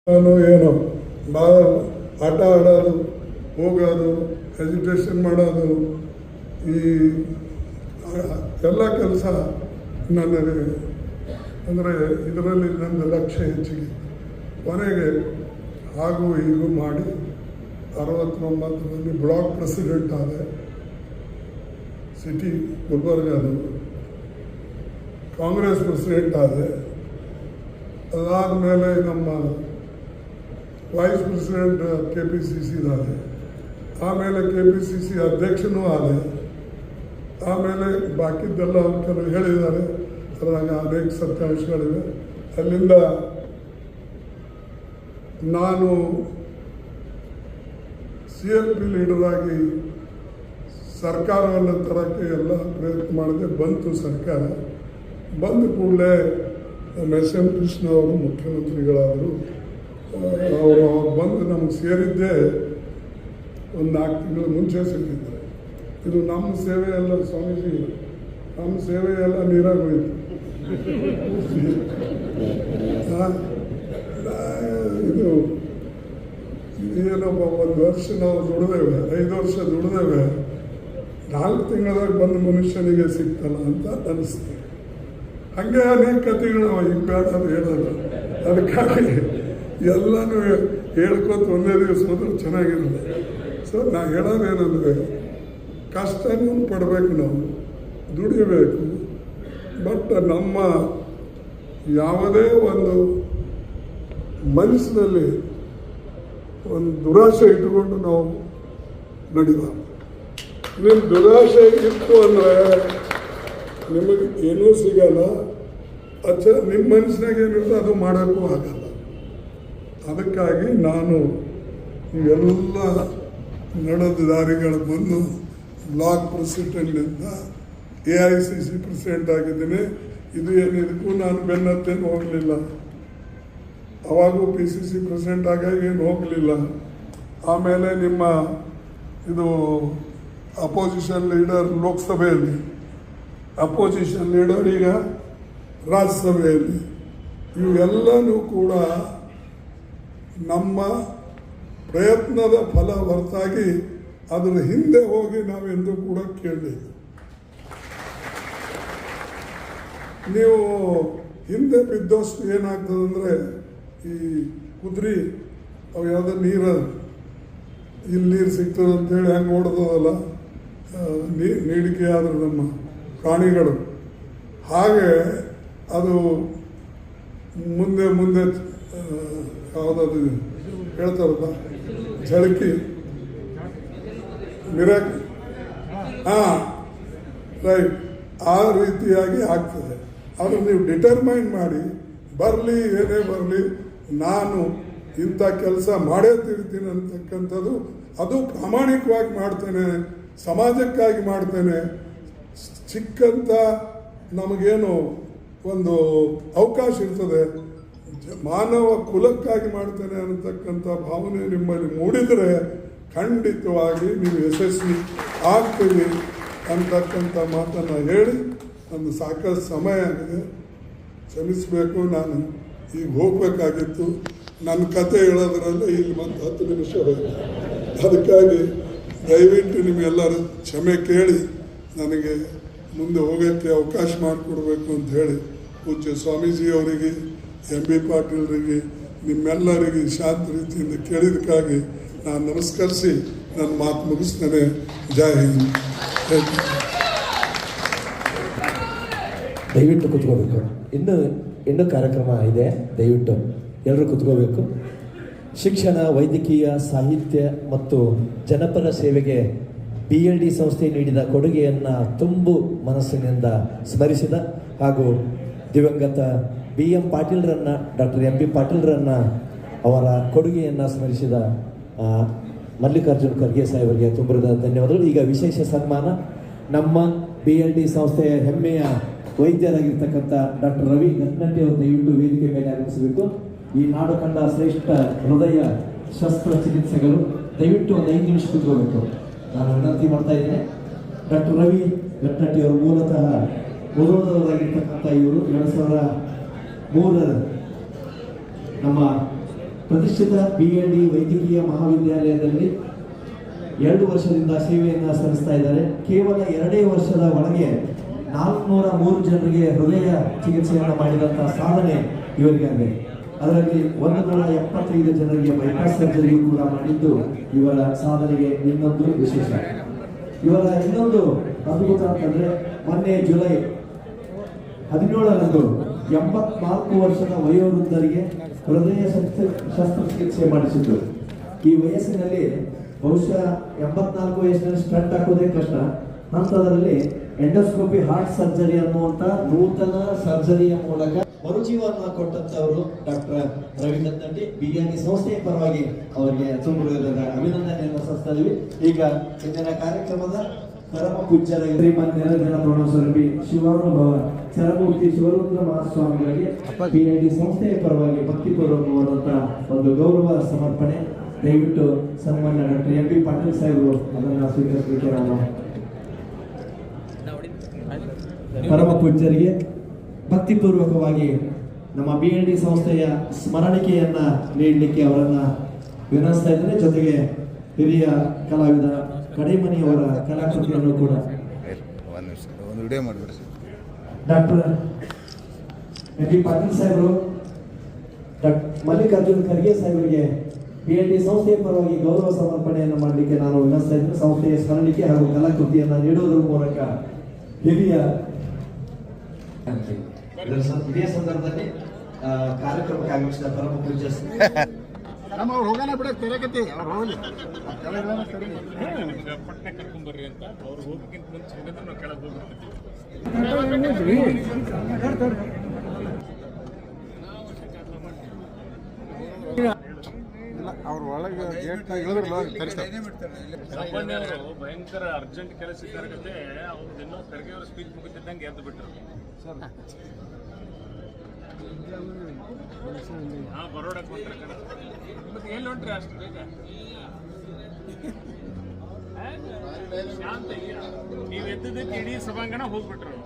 ನಾನು ಏನೋ ಭಾಳ ಆಟ ಆಡೋದು, ಹೋಗೋದು, ಎಜುಕೇಷನ್ ಮಾಡೋದು, ಈ ಎಲ್ಲ ಕೆಲಸ ನನಗೆ ಅಂದರೆ ಇದರಲ್ಲಿ ನನ್ನ ಲಕ್ಷ್ಯ ಹೆಚ್ಚಿಗೆ. ಕೊನೆಗೆ ಹಾಗೂ ಹೀಗೂ ಮಾಡಿ 69ರಲ್ಲಿ ಬ್ಲಾಕ್ ಪ್ರೆಸಿಡೆಂಟ್ ಆದೆ, ಸಿಟಿ ಗುಲ್ಬರ್ಗದು. ಕಾಂಗ್ರೆಸ್ ಪ್ರೆಸಿಡೆಂಟ್ ಆದೆ. ಅದಾದಮೇಲೆ ನಮ್ಮ ವೈಸ್ ಪ್ರೆಸಿಡೆಂಟ್ KPCCದಾದೆ. ಆಮೇಲೆ KPCC ಅಧ್ಯಕ್ಷನೂ ಆದೆ. ಆಮೇಲೆ ಬಾಕಿದ್ದೆಲ್ಲ ಕೆಲವು ಹೇಳಿದ್ದಾರೆ, ಅದ್ರಾಗ ಅನೇಕ ಸತ್ಯಾಂಶಗಳಿವೆ. ಅಲ್ಲಿಂದ ನಾನು CLP ಲೀಡರಾಗಿ ಸರ್ಕಾರವನ್ನು ತರೋಕ್ಕೆ ಎಲ್ಲ ಪ್ರಯತ್ನ ಮಾಡಿದೆ. ಬಂತು ಸರ್ಕಾರ. ಬಂದ ಕೂಡಲೇ SM ಕೃಷ್ಣ ಅವರು ಮುಖ್ಯಮಂತ್ರಿಗಳಾದರು. ಅವರು ಬಂದು ನಮಗೆ ಸೇರಿದ್ದೇ ಒಂದು 4 ತಿಂಗಳ ಮುಂಚೆ ಸೇರಿದ್ದಾರೆ. ಇದು ನಮ್ಮ ಸೇವೆ ಎಲ್ಲ ಸ್ವಾಮೀಜಿ, ನಮ್ಮ ಸೇವೆ ಎಲ್ಲ ನೀರಾಗೋಯ್ತು. ಇದು ಏನಪ್ಪ, 1 ವರ್ಷ ನಾವು ದುಡಿದೇವೆ, 5 ವರ್ಷ ದುಡಿದೇವೆ, 4 ತಿಂಗಳಾಗ ಬಂದ ಮನುಷ್ಯನಿಗೆ ಸಿಗ್ತಲ್ಲ ಅಂತ ಅನಿಸ್ತು. ಹಾಗೆ ಅನೇಕ ಕಥೆಗಳು ಈಗ ಬೇಡ ಅದು ಹೇಳೋದು. ಅದಕ್ಕಾಗಿ ಎಲ್ಲನೂ ಹೇಳ್ಕೊತ ಒಂದೇ ದಿವಸ ಹೋದ್ರೆ ಚೆನ್ನಾಗಿರಲ್ಲ. ಸೊ ನಾ ಹೇಳೋದೇನೆಂದರೆ, ಕಷ್ಟನೂ ಪಡಬೇಕು, ನಾವು ದುಡಿಬೇಕು. ಬಟ್ ನಮ್ಮ ಯಾವುದೇ ಒಂದು ಮನಸ್ಸಿನಲ್ಲಿ ಒಂದು ದುರಾಶೆ ಇಟ್ಟುಕೊಂಡು ನಾವು ನಡಿಬಾರ್ದು. ನಿಮ್ಮ ದುರಾಶೆ ಇತ್ತು ಅಂದರೆ ನಿಮಗೆ ಏನೂ ಸಿಗಲ್ಲ. ನಿಮ್ಮ ಮನಸ್ಸಿನಾಗ ಏನಿರ್ತದೆ ಅದು ಮಾಡೋಕ್ಕೂ ಆಗಲ್ಲ. ಅದಕ್ಕಾಗಿ ನಾನು ಇವೆಲ್ಲ ನಡೆದ ದಾರಿಗಳು ಬಂದು ಬ್ಲಾಕ್ ಪ್ರೆಸಿಡೆಂಟ್ನಿಂದ AICC ಪ್ರೆಸಿಡೆಂಟ್ ಆಗಿದ್ದೀನಿ. ಇದು ಏನಿದಕ್ಕೂ ನಾನು ಬೆನ್ನತ್ತೇನು ಹೋಗಲಿಲ್ಲ. ಅವಾಗೂ PCC ಪ್ರೆಸಿಡೆಂಟ್ ಆಗಾಗಿ ಏನು ಹೋಗಲಿಲ್ಲ. ಆಮೇಲೆ ನಿಮ್ಮ ಇದು ಅಪೋಸಿಷನ್ ಲೀಡರ್ ಲೋಕಸಭೆಯಲ್ಲಿ, ಅಪೋಸಿಷನ್ ಲೀಡರ್ ಈಗ ರಾಜ್ಯಸಭೆಯಲ್ಲಿ, ಇವೆಲ್ಲನೂ ಕೂಡ ನಮ್ಮ ಪ್ರಯತ್ನದ ಫಲ ಹೊರತಾಗಿ ಅದರ ಹಿಂದೆ ಹೋಗಿ ನಾವೆಂದೂ ಕೂಡ ಕೇಳಲಿಲ್ಲ. ನೀವು ಹಿಂದೆ ಬಿದ್ದಷ್ಟು ಏನಾಗ್ತದಂದರೆ, ಈ ಕುದುರೆ ಅವು ಯಾವುದೋ ನೀರು ಇಲ್ಲಿ ನೀರು ಸಿಗ್ತದೆ ಅಂತೇಳಿ ಹೆಂಗೆ ನೋಡ್ತದಲ್ಲ, ನೀಡಿಕೆ ಆದ್ರೆ ನಮ್ಮ ಪ್ರಾಣಿಗಳು, ಹಾಗೆ ಅದು ಮುಂದೆ ಮುಂದೆ ಯಾವುದದು ಹೇಳ್ತಾರಲ್ಲ, ಝಳಕಿ ಮಿರಾಕಿ, ರೈಟ್, ಆ ರೀತಿಯಾಗಿ ಆಗ್ತದೆ. ಆದರೆ ನೀವು ಡಿಟರ್ಮೈನ್ ಮಾಡಿ, ಬರಲಿ ಏನೇ ಬರಲಿ, ನಾನು ಇಂಥ ಕೆಲಸ ಮಾಡೇ ತಿರ್ತೀನಿ ಅಂತಕ್ಕಂಥದ್ದು, ಅದು ಪ್ರಾಮಾಣಿಕವಾಗಿ ಮಾಡ್ತೇನೆ, ಸಮಾಜಕ್ಕಾಗಿ ಮಾಡ್ತೇನೆ, ಚಿಕ್ಕಂಥ ನಮಗೇನು ಒಂದು ಅವಕಾಶ ಇರ್ತದೆ, ಮಾನವ ಕುಲಕ್ಕಾಗಿ ಮಾಡ್ತೇನೆ ಅನ್ನತಕ್ಕಂಥ ಭಾವನೆ ನಿಮ್ಮಲ್ಲಿ ಮೂಡಿದರೆ ಖಂಡಿತವಾಗಿ ನೀವು ಯಶಸ್ವಿ ಆಗ್ತೀವಿ ಅಂತಕ್ಕಂಥ ಮಾತನ್ನು ಹೇಳಿ ಒಂದು ಸಾಕಷ್ಟು ಸಮಯ ಆಗಿದೆ, ಕ್ಷಮಿಸಬೇಕು. ನಾನು ಈಗ ಹೋಗಬೇಕಾಗಿತ್ತು. ನನ್ನ ಕತೆ ಹೇಳೋದ್ರಲ್ಲೇ ಇಲ್ಲಿ ಮತ್ತೆ 10 ನಿಮಿಷ ಹೋಯ್ತು. ಅದಕ್ಕಾಗಿ ದಯವಿಟ್ಟು ನಿಮ್ಗೆಲ್ಲರೂ ಕ್ಷಮೆ ಕೇಳಿ ನನಗೆ ಮುಂದೆ ಹೋಗೋಕ್ಕೆ ಅವಕಾಶ ಮಾಡಿಕೊಡ್ಬೇಕು ಅಂತ ಹೇಳಿ ಪೂಜ್ಯ ಸ್ವಾಮೀಜಿಯವರಿಗೆ, MB ಪಾಟೀಲ್ರಿಗೆ, ನಿಮ್ಮೆಲ್ಲರಿಗೆ ಶಾಂತ ರೀತಿಯಿಂದ ಕೇಳಿದಕ್ಕಾಗಿ ನಾನು ನಮಸ್ಕರಿಸಿ ನನ್ನ ಮಾತು ಮುಗಿಸ್ತೇನೆ. ಜೈ ಹಿಂದ್. ದಯವಿಟ್ಟು ಕುತ್ಕೋಬೇಕು. ಇನ್ನೂ ಕಾರ್ಯಕ್ರಮ ಇದೆ, ದಯವಿಟ್ಟು ಎಲ್ಲರೂ ಕುತ್ಕೋಬೇಕು. ಶಿಕ್ಷಣ, ವೈದ್ಯಕೀಯ, ಸಾಹಿತ್ಯ ಮತ್ತು ಜನಪರ ಸೇವೆಗೆ BLD ಸಂಸ್ಥೆ ನೀಡಿದ ಕೊಡುಗೆಯನ್ನು ತುಂಬು ಮನಸ್ಸಿನಿಂದ ಸ್ಮರಿಸಿದ ಹಾಗೂ ದಿವಂಗತ BM ಪಾಟೀಲ್ರನ್ನು, ಡಾಕ್ಟರ್ MB ಪಾಟೀಲ್ರನ್ನು ಅವರ ಕೊಡುಗೆಯನ್ನು ಸ್ಮರಿಸಿದ ಮಲ್ಲಿಕಾರ್ಜುನ್ ಖರ್ಗೆ ಸಾಹೇಬರಿಗೆ ತುಂಬ ಧನ್ಯವಾದಗಳು. ಈಗ ವಿಶೇಷ ಸನ್ಮಾನ ನಮ್ಮ BLD ಸಂಸ್ಥೆಯ ಹೆಮ್ಮೆಯ ವೈದ್ಯರಾಗಿರ್ತಕ್ಕಂಥ ಡಾಕ್ಟರ್ ರವಿ ಗಟ್ನಟ್ಟಿ ಅವರು ದಯವಿಟ್ಟು ವೇದಿಕೆ ಮೇಲೆ ಆಗಮಿಸಬೇಕು. ಈ ನಾಡು ಕಂಡ ಶ್ರೇಷ್ಠ ಹೃದಯ ಶಸ್ತ್ರಚಿಕಿತ್ಸೆಗಳು ದಯವಿಟ್ಟು ಒಂದು 5 ನಿಮಿಷ ಕೂತ್ಕೋಬೇಕು. ನಾನು ವಿನಂತಿ ಮಾಡ್ತಾ ಇದ್ದೇನೆ. ಡಾಕ್ಟರ್ ರವಿ ಗಟ್ನಟ್ಟಿ ಅವರು ಮೂಲತಃ ಮುಧೋಳದವರಾಗಿರ್ತಕ್ಕಂಥ ಇವರು 2003 ನಮ್ಮ ಪ್ರತಿಷ್ಠಿತ BLD ವೈದ್ಯಕೀಯ ಮಹಾವಿದ್ಯಾಲಯದಲ್ಲಿ 2 ವರ್ಷದಿಂದ ಸೇವೆಯನ್ನು ಸಲ್ಲಿಸ್ತಾ ಇದ್ದಾರೆ. ಕೇವಲ 2 ವರ್ಷದ ಒಳಗೆ 403 ಜನರಿಗೆ ಹೃದಯ ಚಿಕಿತ್ಸೆಯನ್ನು ಮಾಡಿದಂತಹ ಸಾಧನೆ ಇವರಿಗಾಗಿದೆ. ಅದರಲ್ಲಿ 175 ಜನರಿಗೆ ಬೈಪಾಸ್ ಸರ್ಜರಿಯೂ ಕೂಡ ಮಾಡಿದ್ದು ಇವರ ಸಾಧನೆಗೆ ಇನ್ನೊಂದು ವಿಶೇಷ. ಇವರ ಇನ್ನೊಂದು ಅದ್ಭುತ ಅಂತಂದ್ರೆ ಮೊನ್ನೆ ಜುಲೈ 17ರಂದು 84 ವರ್ಷದ ವಯೋವೃದ್ಧರಿಗೆ ಹೃದಯ ಶಸ್ತ್ರಚಿಕಿತ್ಸೆ ಮಾಡಿಸಿದ್ದು. ಈ ವಯಸ್ಸಿನಲ್ಲಿ ಬಹುಶಃ 84 ವಯಸ್ಸಿನಲ್ಲಿ ಸ್ಟಂಟ್ ಹಾಕೋದೇ ಕಷ್ಟ. ಅಂತದರಲ್ಲಿ ಎಂಡೋಸ್ಕೋಪಿ ಹಾರ್ಟ್ ಸರ್ಜರಿ ಅನ್ನುವಂತ ನೂತನ ಸರ್ಜರಿಯ ಮೂಲಕ ಮರುಜೀವನ ಕೊಟ್ಟಂತವರು ಡಾಕ್ಟರ್ ರವಿ ಕತ್ತಂಡಿ. BLD ಸಂಸ್ಥೆಯ ಪರವಾಗಿ ಅವರಿಗೆ ತುಂಬ ಅಭಿನಂದನೆಯನ್ನು ಸಲ್ಲಿಸ್ತಾ ಇದ್ದೀವಿ. ಈಗ ಇಂದಿನ ಕಾರ್ಯಕ್ರಮದ ಪರಮ ಪೂಜ್ಯರ ಶ್ರೀಮನ್ ನಿರಂಜನ ಪ್ರಣವಸ್ವರೂಪಿ ಶಿವಾನುಭವ ಚರಮೂರ್ತಿ ಶಿವರುದ್ರ ಮಹಾಸ್ವಾಮಿಗಳಿಗೆ BLD ಸಂಸ್ಥೆಯ ಪರವಾಗಿ ಭಕ್ತಿಪೂರ್ವಕವಾದಂತಹ ಒಂದು ಗೌರವ ಸಮರ್ಪಣೆ. ದಯವಿಟ್ಟು ಸನ್ಮಾನ್ಯ ಡಾಕ್ಟರ್ MP ಪಾಟೀಲ್ ಸಾಹೇಬರು ಅದನ್ನು ಸ್ವೀಕರಿಸಲಿಕ್ಕೆ ನಾನು ಪರಮ ಪೂಜ್ಯರಿಗೆ ಭಕ್ತಿಪೂರ್ವಕವಾಗಿ ನಮ್ಮ BLD ಸಂಸ್ಥೆಯ ಸ್ಮರಣಿಕೆಯನ್ನ ನೀಡಲಿಕ್ಕೆ ಅವರನ್ನ ವಿನಂತಿಸ್ತಾ ಇದ್ದೇನೆ. ಜೊತೆಗೆ ಹಿರಿಯ ಕಲಾವಿದ ಕಡೆಮನಿಯವರ ಕಲಾಕೃತಿಯನ್ನು ಕೂಡ ಡಾಕ್ಟರ್ MP ಪಾಟೀಲ್ ಸಾಹೇಬರು ಮಲ್ಲಿಕಾರ್ಜುನ್ ಖರ್ಗೆ ಸಾಹೇಬರಿಗೆ BLD ಸಂಸ್ಥೆಯ ಪರವಾಗಿ ಗೌರವ ಸಮರ್ಪಣೆಯನ್ನು ಮಾಡಲಿಕ್ಕೆ ನಾನು ವಿನಂತಿಸ್ತಾ ಇದ್ದೇನೆ. ಸಂಸ್ಥೆಯ ಸ್ಮರಣಿಕೆ ಹಾಗೂ ಕಲಾಕೃತಿಯನ್ನು ನೀಡುವುದರ ಮೂಲಕ ಹಿರಿಯ ಇದೇ ಸಂದರ್ಭದಲ್ಲಿ ಕಾರ್ಯಕ್ರಮಕ್ಕೆ ಆಗಮಿಸಿದ ಪರಮ ಪೂಜ್ಯ ಹೋಗೋಣ ಬಿಡ ತೆರೆಕತಿ ಅವ್ರು ಹೋಗ್ಲಿ ಪಟ್ಟಣ ಕರ್ಕೊಂಡ್ಬರ್ರಿ ಅಂತ ಅವ್ರು ಹೋಗಕ್ಕಿಂತ ಮುಂಚೆ ನಾವು ಕೆಳಗೆ ಹೋಗ್ಬಿಡ್ತೀವಿ. ಅವ್ರ ಒಳಗೆ ಗೇಟ್ ಇಳಿದ್ರಲ್ಲ ಸಾಮಾನ್ಯ ಅವರು ಭಯಂಕರ ಅರ್ಜೆಂಟ್ ಕೆಲಸ ಇದ್ದಾರಗತ್ತೆ ಅವ್ರದ್ದು ಇನ್ನೂ ಖರ್ಗೆ ಅವರ ಸ್ಪೀಚ್ ಮುಗಿತಿದ್ದಂಗೆ ಎದ್ದು ಬಿಟ್ಟರು. ಹಾ ಬರೋಡಕ್ಕೆ ಬಂದ್ರೆ ಮತ್ತೆ ಎಲ್ಲಿ ಹೊಂಟ್ರಿ ಅಷ್ಟು ಬೇಗ ಶಾಂತ ನೀವು ಎದ್ದದಕ್ಕೆ ಇಡೀ ಸಭಾಂಗಣ ಹೋಗ್ಬಿಟ್ರು.